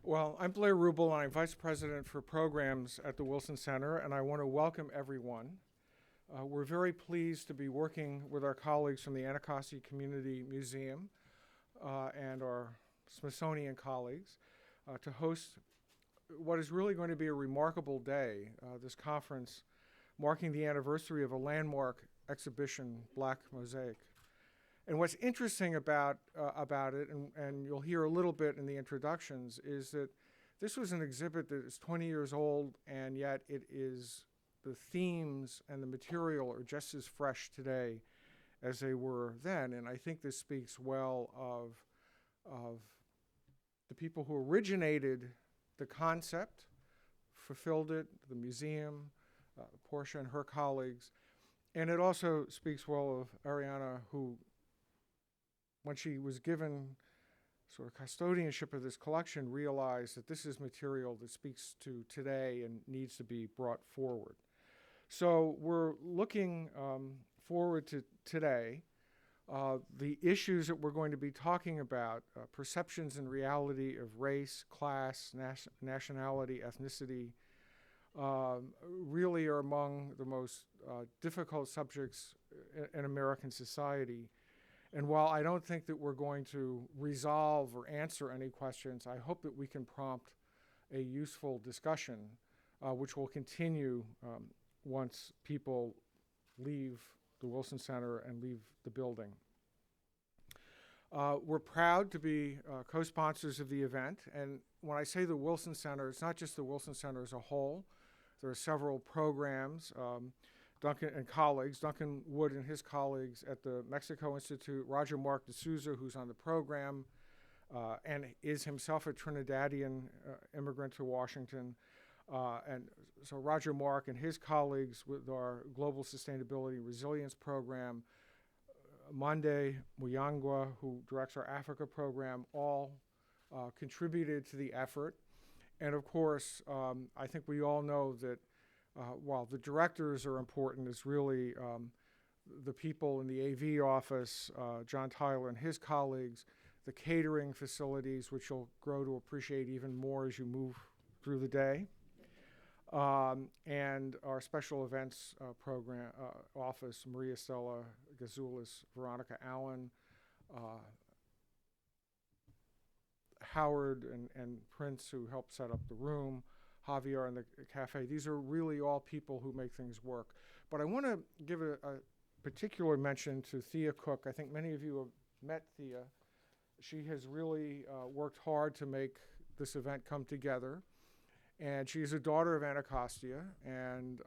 Well, I'm Blair Ruble, and I'm Vice President for Programs at the Wilson Center, and I want to welcome everyone. We're very pleased to be working with our colleagues from the Anacostia Community Museum and our Smithsonian colleagues to host what is really going to be a remarkable day, this conference marking the anniversary of a landmark exhibition, Black Mosaic. And what's interesting about it, and you'll hear a little bit in the introductions, is that this was an exhibit that is 20 years old, and yet the themes and the material are just as fresh today as they were then. And I think this speaks well of the people who originated the concept, fulfilled it, the museum, Portia and her colleagues. And it also speaks well of Ariana, who, when she was given sort of custodianship of this collection, realized that this is material that speaks to today and needs to be brought forward. So we're looking forward to today. The issues that we're going to be talking about, perceptions and reality of race, class, nationality, ethnicity, really are among the most difficult subjects in American society. And while I don't think that we're going to resolve or answer any questions, I hope that we can prompt a useful discussion, which will continue once people leave the Wilson Center and leave the building. We're proud to be co-sponsors of the event. And when I say the Wilson Center, it's not just the Wilson Center as a whole. There are several programs. Duncan and colleagues, Duncan Wood and his colleagues at the Mexico Institute, Roger Mark D'Souza, who's on the program, and is himself a Trinidadian immigrant to Washington. And so Roger Mark and his colleagues with our Global Sustainability and Resilience Program, Mande Muyangwa, who directs our Africa program, all contributed to the effort. And of course, I think we all know that while the directors are important, it's really the people in the AV office, John Tyler and his colleagues, the catering facilities, which you'll grow to appreciate even more as you move through the day, and our special events program office, Maria Stella Gazulis, Veronica Allen, Howard and Prince, who helped set up the room, Javier and the cafe. These are really all people who make things work. But I want to give a particular mention to Thea Cook. I think many of you have met Thea. She has really worked hard to make this event come together. And she is a daughter of Anacostia, and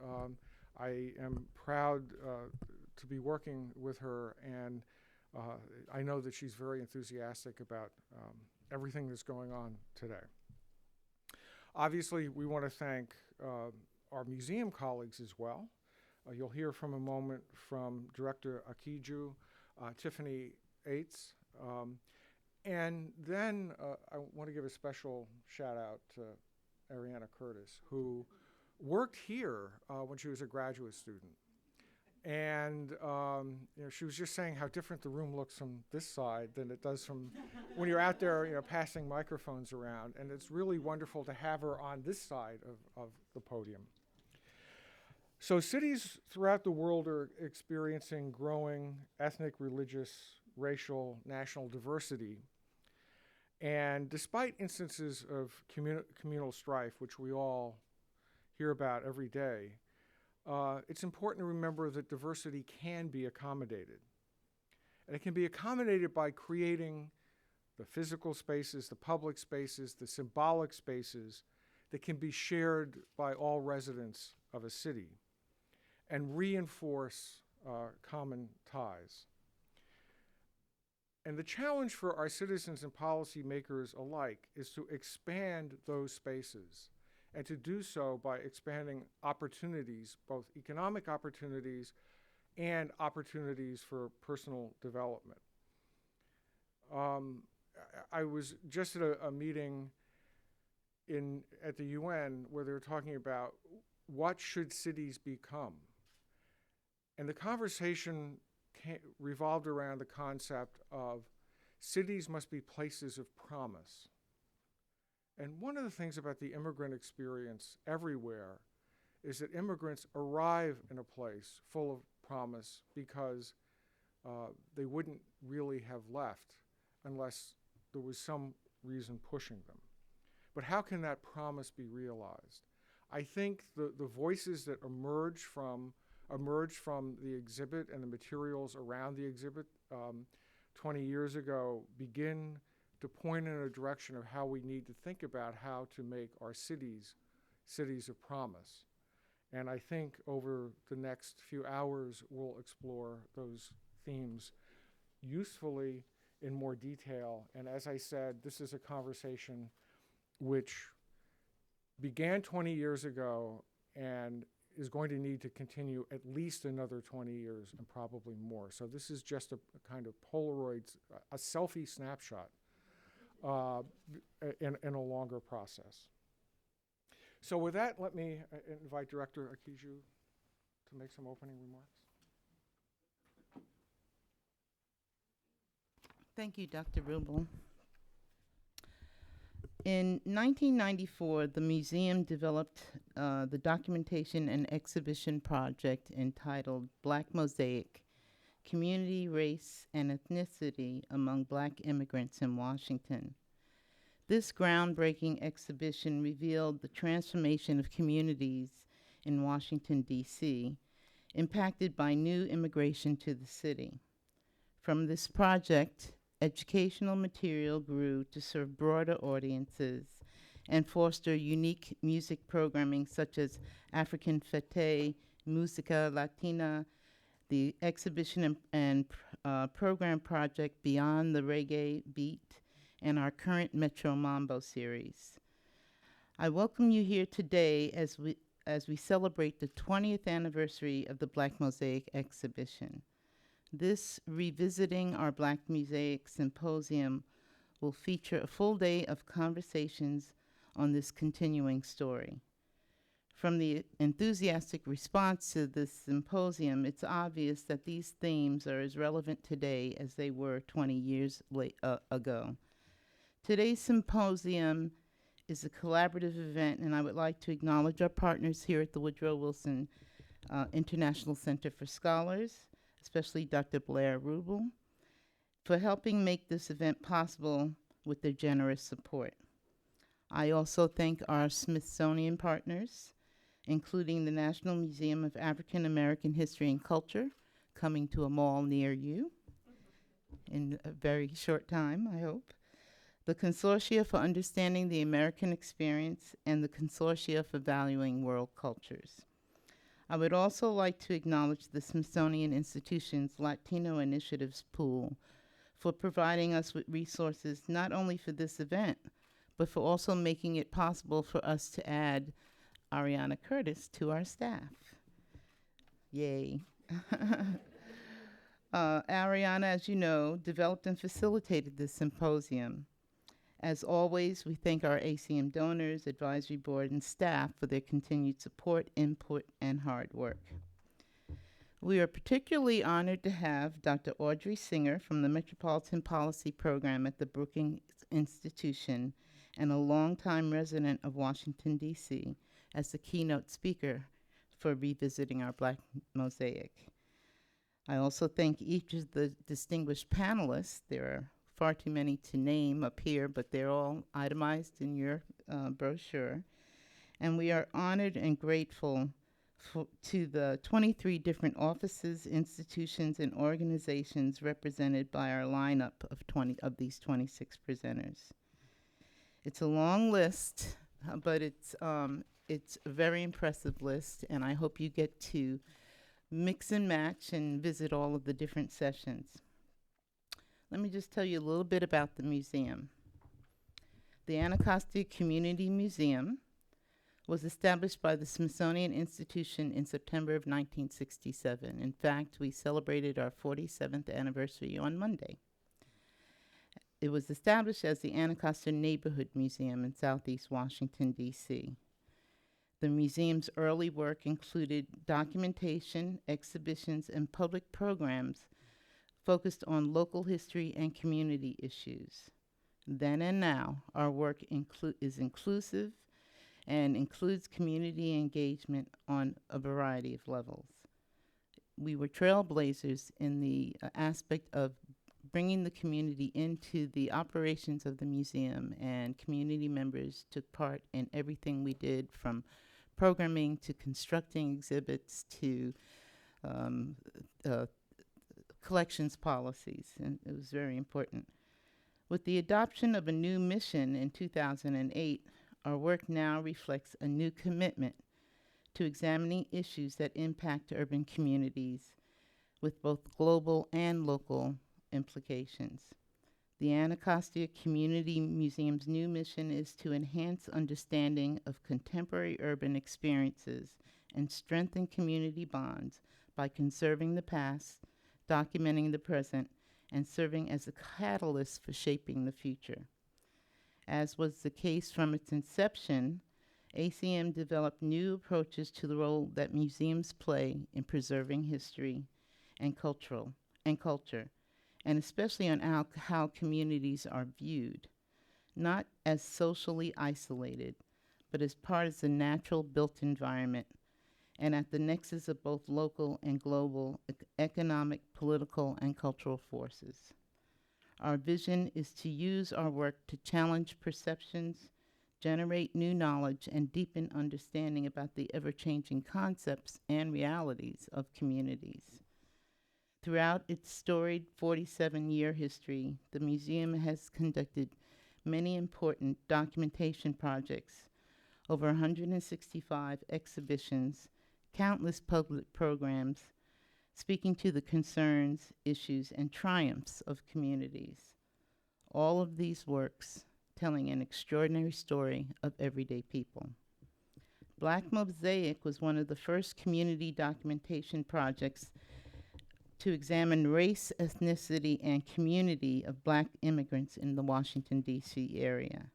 I am proud to be working with her, and I know that she's very enthusiastic about everything that's going on today. Obviously, we want to thank our museum colleagues as well. You'll hear from a moment from Director Akeju, Tiffany Aites, and then I want to give a special shout out to Ariana Curtis, who worked here when she was a graduate student. And she was just saying how different the room looks from this side than it does from when you're out there, passing microphones around. And it's really wonderful to have her on this side of the podium. So cities throughout the world are experiencing growing ethnic, religious, racial, national diversity. And despite instances of communal strife, which we all hear about every day, it's important to remember that diversity can be accommodated. And it can be accommodated by creating the physical spaces, the public spaces, the symbolic spaces that can be shared by all residents of a city and reinforce common ties. And the challenge for our citizens and policymakers alike is to expand those spaces, and to do so by expanding opportunities, both economic opportunities and opportunities for personal development. I was just at a meeting at the UN where they were talking about what should cities become. And the conversation revolved around the concept of cities must be places of promise. And one of the things about the immigrant experience everywhere is that immigrants arrive in a place full of promise because they wouldn't really have left unless there was some reason pushing them. But how can that promise be realized? I think the voices that emerge from the exhibit and the materials around the exhibit 20 years ago begin to point in a direction of how we need to think about how to make our cities of promise. And I think over the next few hours, we'll explore those themes usefully in more detail. And as I said, this is a conversation which began 20 years ago and is going to need to continue at least another 20 years and probably more. So this is just a kind of Polaroid, a selfie snapshot in a longer process. So with that, let me invite Director Akeju to make some opening remarks. Thank you, Dr. Ruble. In 1994, the museum developed the documentation and exhibition project entitled Black Mosaic, Community, Race, and Ethnicity Among Black Immigrants in Washington. This groundbreaking exhibition revealed the transformation of communities in Washington, D.C., impacted by new immigration to the city. From this project, educational material grew to serve broader audiences and foster unique music programming such as African Fete, Música Latina, the exhibition and program project Beyond the Reggae Beat, and our current Metro Mambo series. I welcome you here today as we celebrate the 20th anniversary of the Black Mosaic exhibition. This Revisiting Our Black Mosaic Symposium will feature a full day of conversations on this continuing story. From the enthusiastic response to this symposium, it's obvious that these themes are as relevant today as they were 20 years ago. Today's symposium is a collaborative event, and I would like to acknowledge our partners here at the Woodrow Wilson International Center for Scholars, especially Dr. Blair Ruble, for helping make this event possible with their generous support. I also thank our Smithsonian partners, including the National Museum of African American History and Culture, coming to a mall near you in a very short time, I hope, the Consortia for Understanding the American Experience, and the Consortia for Valuing World Cultures. I would also like to acknowledge the Smithsonian Institution's Latino Initiatives Pool for providing us with resources not only for this event, but for also making it possible for us to add Ariana Curtis to our staff. Yay. Ariana, as you know, developed and facilitated this symposium. As always, we thank our ACM donors, advisory board, and staff for their continued support, input, and hard work. We are particularly honored to have Dr. Audrey Singer from the Metropolitan Policy Program at the Brookings Institution and a longtime resident of Washington, D.C., as the keynote speaker for Revisiting Our Black Mosaic. I also thank each of the distinguished panelists. There are far too many to name up here, but they're all itemized in your brochure. And we are honored and grateful to the 23 different offices, institutions, and organizations represented by our lineup of these 26 presenters. It's a long list, but it's a very impressive list, and I hope you get to mix and match and visit all of the different sessions. Let me just tell you a little bit about the museum. The Anacostia Community Museum was established by the Smithsonian Institution in September of 1967. In fact, we celebrated our 47th anniversary on Monday. It was established as the Anacostia Neighborhood Museum in Southeast Washington, D.C. The museum's early work included documentation, exhibitions, and public programs focused on local history and community issues. Then and now, our work is inclusive and includes community engagement on a variety of levels. We were trailblazers in the aspect of bringing the community into the operations of the museum, and community members took part in everything we did, from programming to constructing exhibits to um, uh, collections policies, and it was very important. With the adoption of a new mission in 2008, our work now reflects a new commitment to examining issues that impact urban communities with both global and local implications. The Anacostia Community Museum's new mission is to enhance understanding of contemporary urban experiences and strengthen community bonds by conserving the past, documenting the present, and serving as a catalyst for shaping the future. As was the case from its inception, ACM developed new approaches to the role that museums play in preserving history and culture, and especially on how communities are viewed, not as socially isolated, but as part of the natural built environment and at the nexus of both local and global economic, political, and cultural forces. Our vision is to use our work to challenge perceptions, generate new knowledge, and deepen understanding about the ever-changing concepts and realities of communities. Throughout its storied 47-year history, the museum has conducted many important documentation projects, over 165 exhibitions, countless public programs, speaking to the concerns, issues, and triumphs of communities. All of these works telling an extraordinary story of everyday people. Black Mosaic was one of the first community documentation projects to examine race, ethnicity, and community of Black immigrants in the Washington, D.C. area.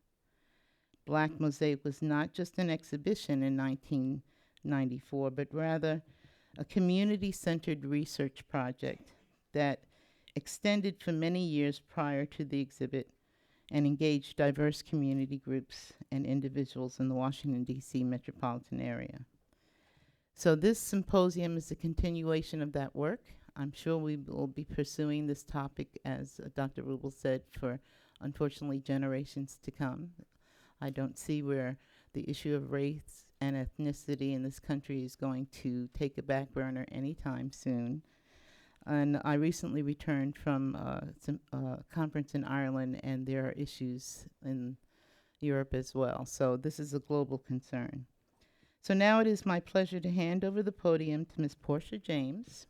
Black Mosaic was not just an exhibition in 1994, but rather a community-centered research project that extended for many years prior to the exhibit and engaged diverse community groups and individuals in the Washington, D.C. metropolitan area. So this symposium is a continuation of that work. I'm sure we will be pursuing this topic, as Dr. Ruble said, for unfortunately generations to come. I don't see where the issue of race and ethnicity in this country is going to take a back burner anytime soon. And I recently returned from some conference in Ireland, and there are issues in Europe as well. So this is a global concern. So now it is my pleasure to hand over the podium to Ms. Portia James,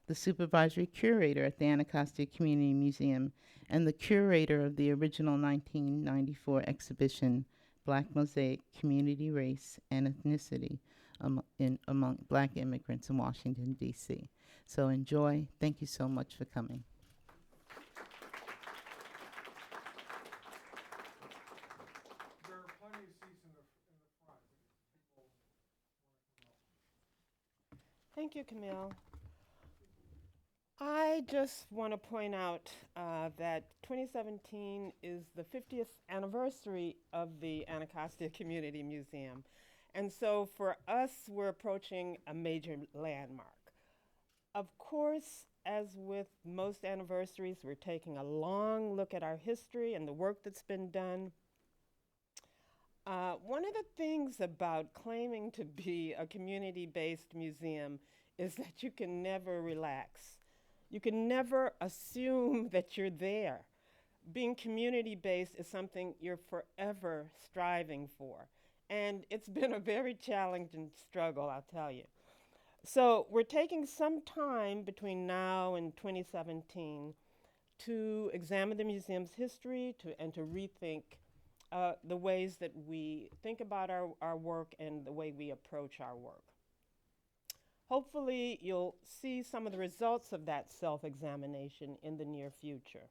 the Supervisory Curator at the Anacostia Community Museum and the curator of the original 1994 exhibition, Black Mosaic, Community, Race, and Ethnicity among Black immigrants in Washington, D.C. So enjoy. Thank you so much for coming. There are plenty of seats in the front if people want to come up. Thank you, Camille. I just want to point out that 2017 is the 50th anniversary of the Anacostia Community Museum. And so for us, we're approaching a major landmark. Of course, as with most anniversaries, we're taking a long look at our history and the work that's been done. One of the things about claiming to be a community-based museum is that you can never relax. You can never assume that you're there. Being community-based is something you're forever striving for. And it's been a very challenging struggle, I'll tell you. So we're taking some time between now and 2017 to examine the museum's history and to rethink the ways that we think about our work and the way we approach our work. Hopefully, you'll see some of the results of that self-examination in the near future.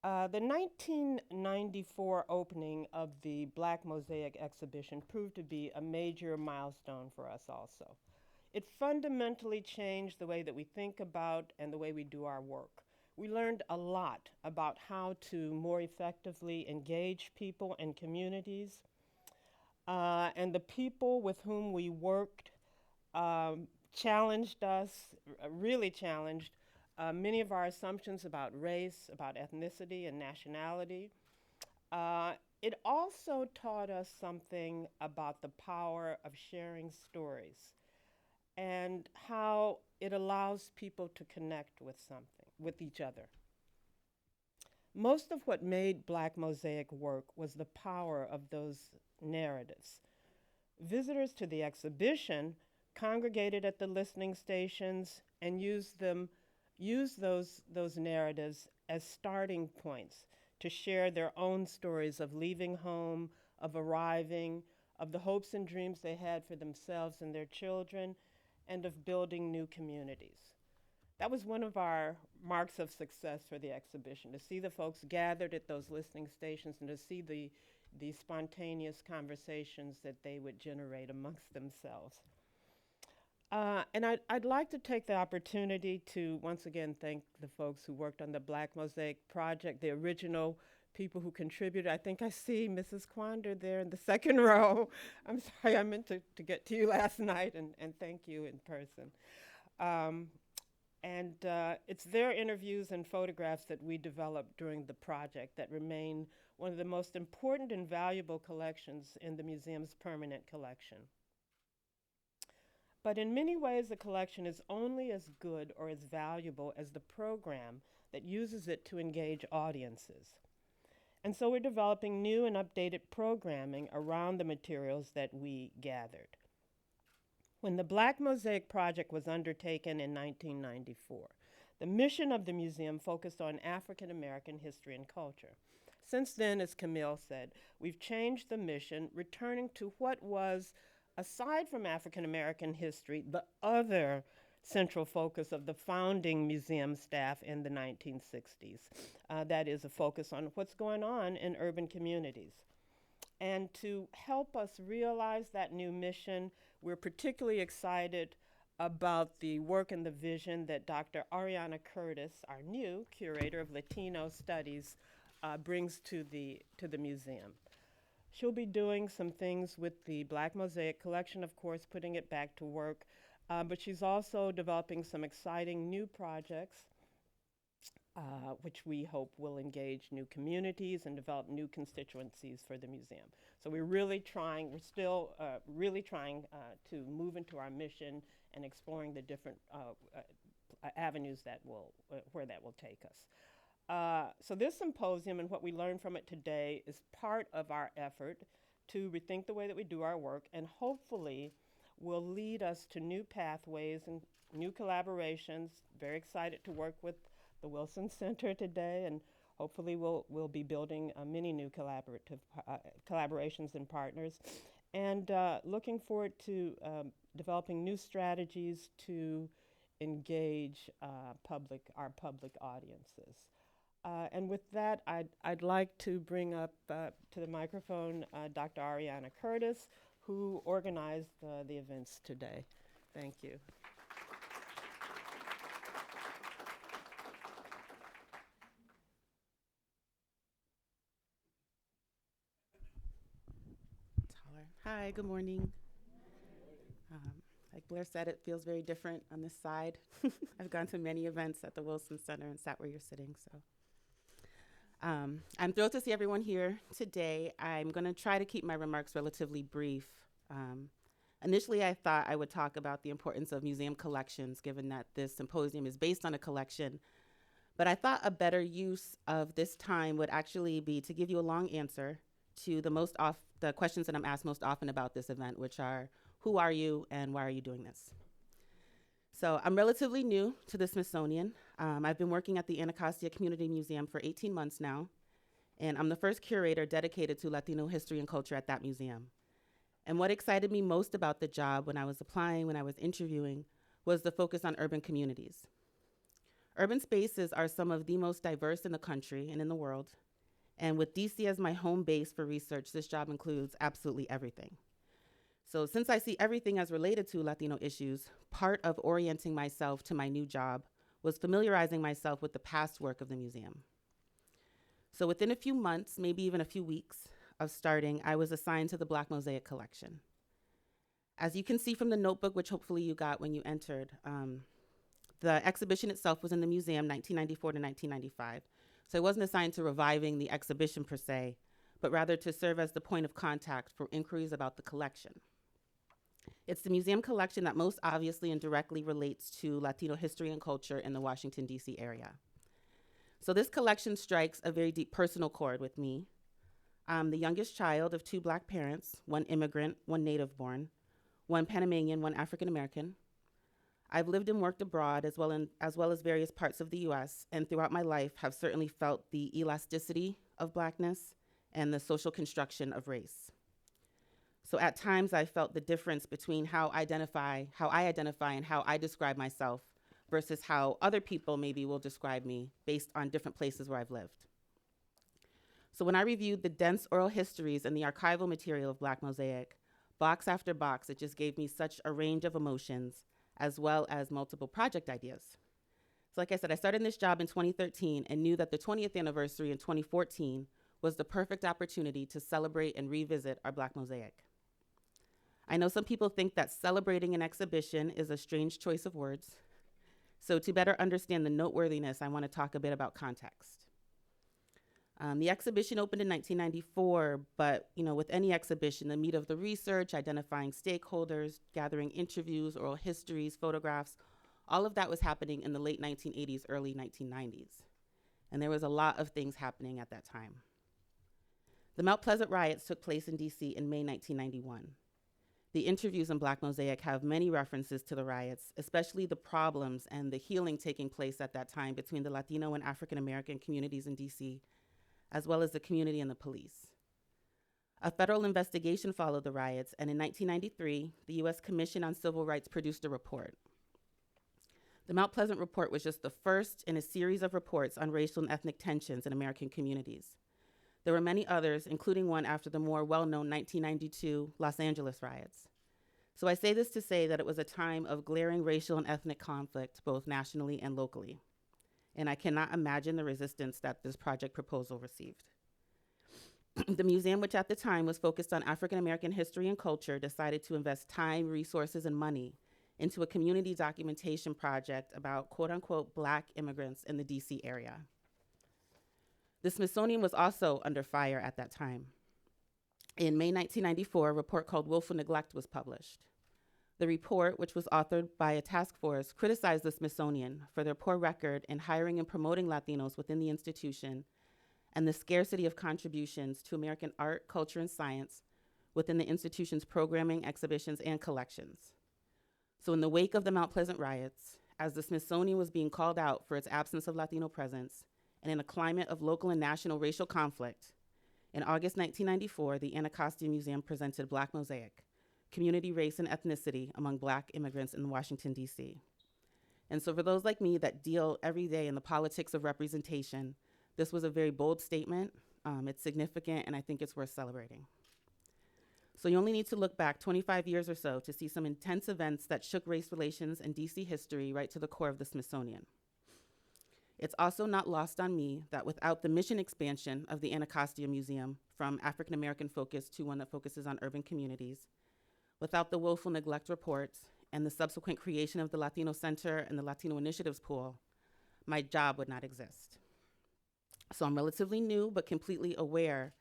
The 1994 opening of the Black Mosaic exhibition proved to be a major milestone for us also. It fundamentally changed the way that we think about and the way we do our work. We learned a lot about how to more effectively engage people and communities. And the people with whom we worked challenged us, really challenged many of our assumptions about race, about ethnicity and nationality. It also taught us something about the power of sharing stories and how it allows people to connect with something, with each other. Most of what made Black Mosaic work was the power of those narratives. Visitors to the exhibition congregated at the listening stations and used those narratives as starting points to share their own stories of leaving home, of arriving, of the hopes and dreams they had for themselves and their children, and of building new communities. That was one of our marks of success for the exhibition, to see the folks gathered at those listening stations and to see the spontaneous conversations that they would generate amongst themselves. And I'd like to take the opportunity to once again thank the folks who worked on the Black Mosaic project, the original people who contributed. I think I see Mrs. Quander there in the second row. I'm sorry, I meant to get to you last night and thank you in person. It's their interviews and photographs that we developed during the project that remain one of the most important and valuable collections in the museum's permanent collection. But in many ways, the collection is only as good or as valuable as the program that uses it to engage audiences. And so we're developing new and updated programming around the materials that we gathered. When the Black Mosaic project was undertaken in 1994, the mission of the museum focused on African American history and culture. Since then, as Camille said, we've changed the mission, returning to what was, aside from African American history, the other central focus of the founding museum staff in the 1960s. That is a focus on what's going on in urban communities. And to help us realize that new mission, we're particularly excited about the work and the vision that Dr. Ariana Curtis, our new curator of Latino studies, brings to the museum. She'll be doing some things with the Black Mosaic collection, of course, putting it back to work, but she's also developing some exciting new projects, which we hope will engage new communities and develop new constituencies for the museum. So we're still really trying to move into our mission and exploring the different avenues where that will take us. So this symposium and what we learned from it today is part of our effort to rethink the way that we do our work, and hopefully will lead us to new pathways and new collaborations. Very excited to work with the Wilson Center today, and hopefully we'll be building many new collaborations and partners, and looking forward to developing new strategies to engage our public audiences. And with that, I'd like to bring up to the microphone Dr. Ariana Curtis, who organized the events today. Thank you. Taller. Hi, good morning. Like Blair said, it feels very different on this side. I've gone to many events at the Wilson Center and sat where you're sitting, so. I'm thrilled to see everyone here today. I'm going to try to keep my remarks relatively brief. Initially, I thought I would talk about the importance of museum collections, given that this symposium is based on a collection. But I thought a better use of this time would actually be to give you a long answer to the questions that I'm asked most often about this event, which are, who are you and why are you doing this? So I'm relatively new to the Smithsonian. I've been working at the Anacostia Community Museum for 18 months now, and I'm the first curator dedicated to Latino history and culture at that museum. And what excited me most about the job when I was applying, when I was interviewing, was the focus on urban communities. Urban spaces are some of the most diverse in the country and in the world, and with DC as my home base for research, this job includes absolutely everything. So since I see everything as related to Latino issues, part of orienting myself to my new job was familiarizing myself with the past work of the museum. So within a few months, maybe even a few weeks of starting, I was assigned to the Black Mosaic collection. As you can see from the notebook, which hopefully you got when you entered, the exhibition itself was in the museum 1994 to 1995. So I wasn't assigned to reviving the exhibition per se, but rather to serve as the point of contact for inquiries about the collection. It's the museum collection that most obviously and directly relates to Latino history and culture in the Washington, D.C. area. So this collection strikes a very deep personal chord with me. I'm the youngest child of two Black parents, one immigrant, one native born, one Panamanian, one African American. I've lived and worked abroad as well as various parts of the US, and throughout my life have certainly felt the elasticity of Blackness and the social construction of race. So at times I felt the difference between how I identify and how I describe myself versus how other people maybe will describe me based on different places where I've lived. So when I reviewed the dense oral histories and the archival material of Black Mosaic, box after box, it just gave me such a range of emotions as well as multiple project ideas. So like I said, I started this job in 2013 and knew that the 20th anniversary in 2014 was the perfect opportunity to celebrate and revisit our Black Mosaic. I know some people think that celebrating an exhibition is a strange choice of words. So to better understand the noteworthiness, I want to talk a bit about context. The exhibition opened in 1994, but with any exhibition, the meat of the research, identifying stakeholders, gathering interviews, oral histories, photographs, all of that was happening in the late 1980s, early 1990s. And there was a lot of things happening at that time. The Mount Pleasant riots took place in DC in May 1991. The interviews in Black Mosaic have many references to the riots, especially the problems and the healing taking place at that time between the Latino and African American communities in DC, as well as the community and the police. A federal investigation followed the riots, and in 1993, the US Commission on Civil Rights produced a report. The Mount Pleasant report was just the first in a series of reports on racial and ethnic tensions in American communities. There were many others, including one after the more well-known 1992 Los Angeles riots. So I say this to say that it was a time of glaring racial and ethnic conflict, both nationally and locally. And I cannot imagine the resistance that this project proposal received. The museum, which at the time was focused on African American history and culture, decided to invest time, resources, and money into a community documentation project about quote-unquote Black immigrants in the DC area. The Smithsonian was also under fire at that time. In May 1994, a report called Willful Neglect was published. The report, which was authored by a task force, criticized the Smithsonian for their poor record in hiring and promoting Latinos within the institution and the scarcity of contributions to American art, culture, and science within the institution's programming, exhibitions, and collections. So in the wake of the Mount Pleasant riots, as the Smithsonian was being called out for its absence of Latino presence, and in a climate of local and national racial conflict, in August 1994, the Anacostia Museum presented Black Mosaic, Community, Race, and Ethnicity Among Black Immigrants in Washington, D.C. And so for those like me that deal every day in the politics of representation, this was a very bold statement. It's significant, and I think it's worth celebrating. So you only need to look back 25 years or so to see some intense events that shook race relations and DC history right to the core of the Smithsonian. It's also not lost on me that without the mission expansion of the Anacostia Museum from African American focus to one that focuses on urban communities, without the willful neglect reports and the subsequent creation of the Latino Center and the Latino Initiatives Pool, my job would not exist. So I'm relatively new, but completely aware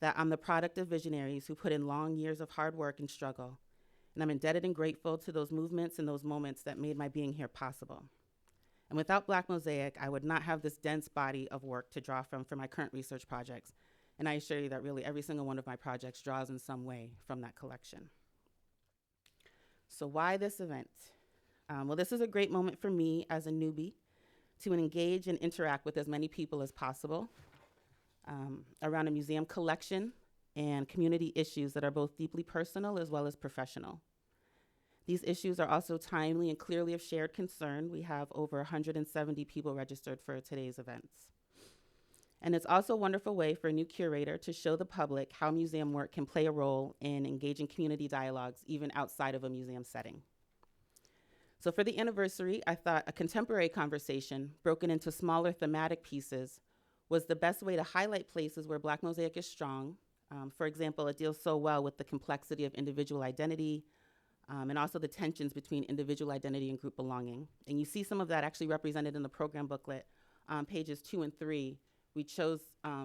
that I'm the product of visionaries who put in long years of hard work and struggle. And I'm indebted and grateful to those movements and those moments that made my being here possible. And without Black Mosaic, I would not have this dense body of work to draw from for my current research projects. And I assure you that really every single one of my projects draws in some way from that collection. So why this event? Well, this is a great moment for me as a newbie to engage and interact with as many people as possible around a museum collection and community issues that are both deeply personal as well as professional. These issues are also timely and clearly of shared concern. We have over 170 people registered for today's events. And it's also a wonderful way for a new curator to show the public how museum work can play a role in engaging community dialogues even outside of a museum setting. So for the anniversary, I thought a contemporary conversation broken into smaller thematic pieces was the best way to highlight places where Black Mosaic is strong. For example, it deals so well with the complexity of individual identity, and also the tensions between individual identity and group belonging. And you see some of that actually represented in the program booklet, pages 2 and 3. We chose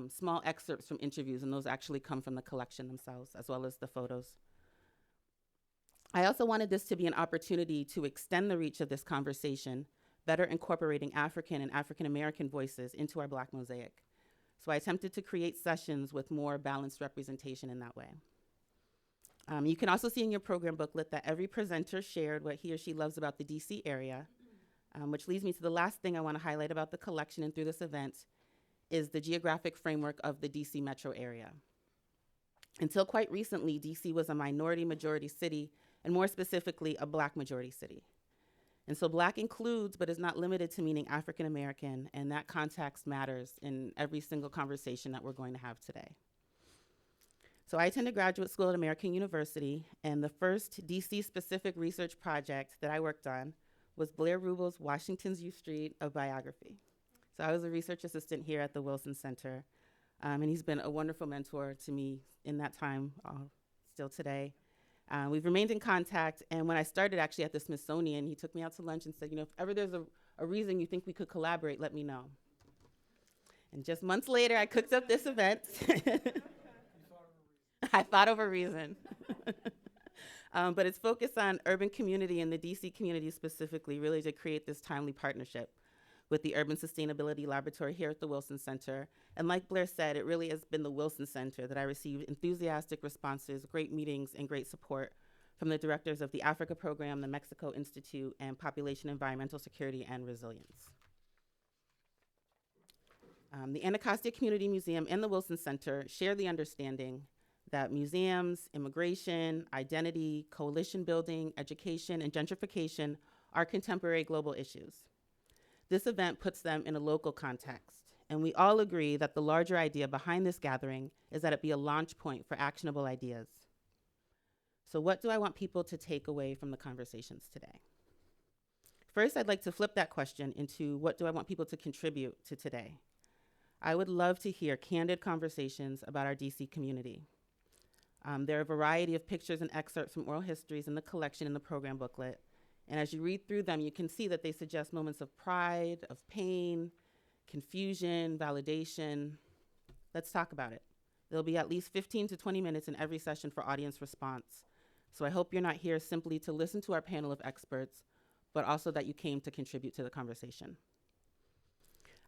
small excerpts from interviews, and those actually come from the collection themselves, as well as the photos. I also wanted this to be an opportunity to extend the reach of this conversation, better incorporating African and African American voices into our Black Mosaic. So I attempted to create sessions with more balanced representation in that way. You can also see in your program booklet that every presenter shared what he or she loves about the DC area, which leads me to the last thing I want to highlight about the collection and through this event is the geographic framework of the DC metro area. Until quite recently, DC was a minority majority city, and more specifically, a Black majority city. And so Black includes, but is not limited to meaning African American, and that context matters in every single conversation that we're going to have today. So I attended graduate school at American University, and the first DC-specific research project that I worked on was Blair Ruble's Washington's U Street, a biography. So I was a research assistant here at the Wilson Center, and he's been a wonderful mentor to me in that time, still today. We've remained in contact, and when I started actually at the Smithsonian, he took me out to lunch and said, if ever there's a reason you think we could collaborate, let me know. And just months later, I cooked up this event. I thought of a reason. But it's focused on urban community and the DC community specifically, really to create this timely partnership with the Urban Sustainability Laboratory here at the Wilson Center. And like Blair said, it really has been the Wilson Center that I received enthusiastic responses, great meetings, and great support from the directors of the Africa Program, the Mexico Institute, and Population Environmental Security and Resilience. The Anacostia Community Museum and the Wilson Center share the understanding that museums, immigration, identity, coalition building, education, and gentrification are contemporary global issues. This event puts them in a local context, and we all agree that the larger idea behind this gathering is that it be a launch point for actionable ideas. So what do I want people to take away from the conversations today? First, I'd like to flip that question into what do I want people to contribute to today? I would love to hear candid conversations about our DC community. There are a variety of pictures and excerpts from oral histories in the collection in the program booklet. And as you read through them, you can see that they suggest moments of pride, of pain, confusion, validation. Let's talk about it. There'll be at least 15 to 20 minutes in every session for audience response. So I hope you're not here simply to listen to our panel of experts, but also that you came to contribute to the conversation.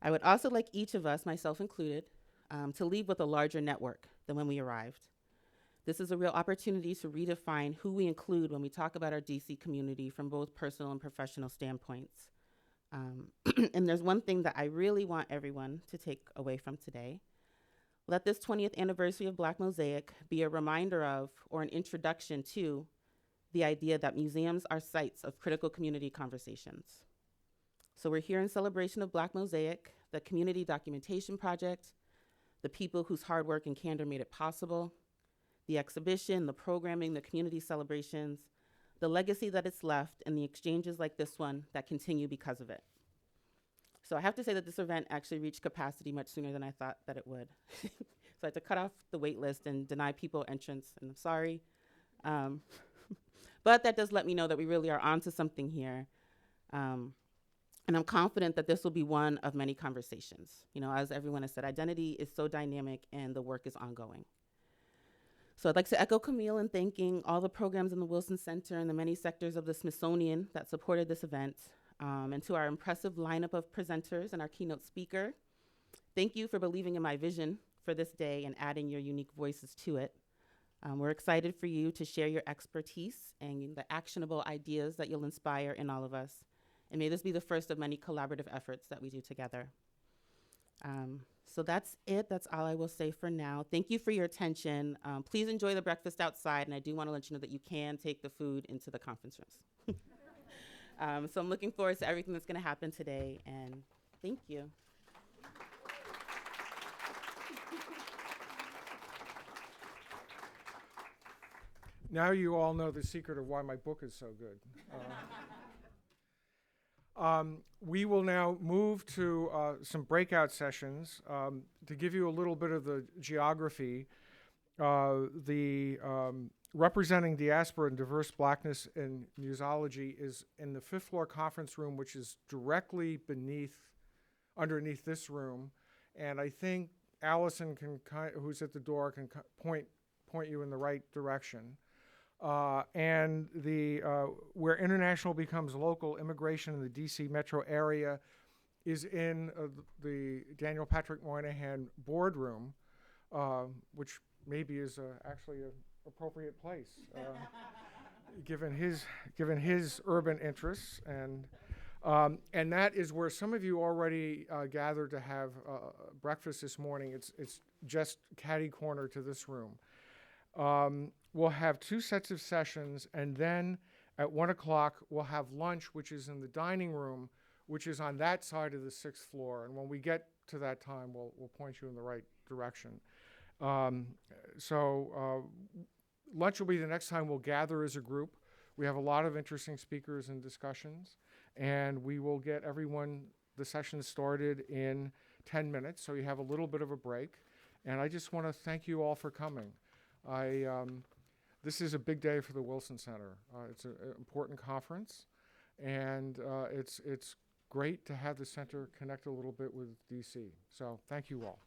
I would also like each of us, myself included, to leave with a larger network than when we arrived. This is a real opportunity to redefine who we include when we talk about our DC community from both personal and professional standpoints. And there's one thing that I really want everyone to take away from today. Let this 20th anniversary of Black Mosaic be a reminder of, or an introduction to, the idea that museums are sites of critical community conversations. So we're here in celebration of Black Mosaic, the community documentation project, the people whose hard work and candor made it possible, the exhibition, the programming, the community celebrations, the legacy that it's left, and the exchanges like this one that continue because of it. So I have to say that this event actually reached capacity much sooner than I thought that it would. So I had to cut off the wait list and deny people entrance, and I'm sorry. But that does let me know that we really are onto something here. And I'm confident that this will be one of many conversations. As everyone has said, identity is so dynamic and the work is ongoing. So I'd like to echo Camille in thanking all the programs in the Wilson Center and the many sectors of the Smithsonian that supported this event, and to our impressive lineup of presenters and our keynote speaker. Thank you for believing in my vision for this day and adding your unique voices to it. We're excited for you to share your expertise and the actionable ideas that you'll inspire in all of us. And may this be the first of many collaborative efforts that we do together. So that's it. That's all I will say for now. Thank you for your attention. Please enjoy the breakfast outside, and I do want to let you know that you can take the food into the conference rooms. So I'm looking forward to everything that's going to happen today, and thank you. Now you all know the secret of why my book is so good. We will now move to some breakout sessions. To give you a little bit of the geography, representing diaspora and diverse blackness in musology is in the 5th floor conference room, which is directly underneath this room. And I think Allison who's at the door, can point you in the right direction. And where international becomes local, immigration in the D.C. metro area is in the Daniel Patrick Moynihan boardroom, which maybe is actually an appropriate place, given his urban interests. And that is where some of you already gathered to have breakfast this morning. It's just catty corner to this room. We'll have 2 sets of sessions, and then at 1 o'clock we'll have lunch, which is in the dining room, which is on that side of the 6th floor. And when we get to that time, we'll point you in the right direction. Lunch will be the next time we'll gather as a group. We have a lot of interesting speakers and discussions, and we will get the session started in 10 minutes, so you have a little bit of a break. And I just want to thank you all for coming. This is a big day for the Wilson Center. It's an important conference, and it's great to have the center connect a little bit with DC. So thank you all.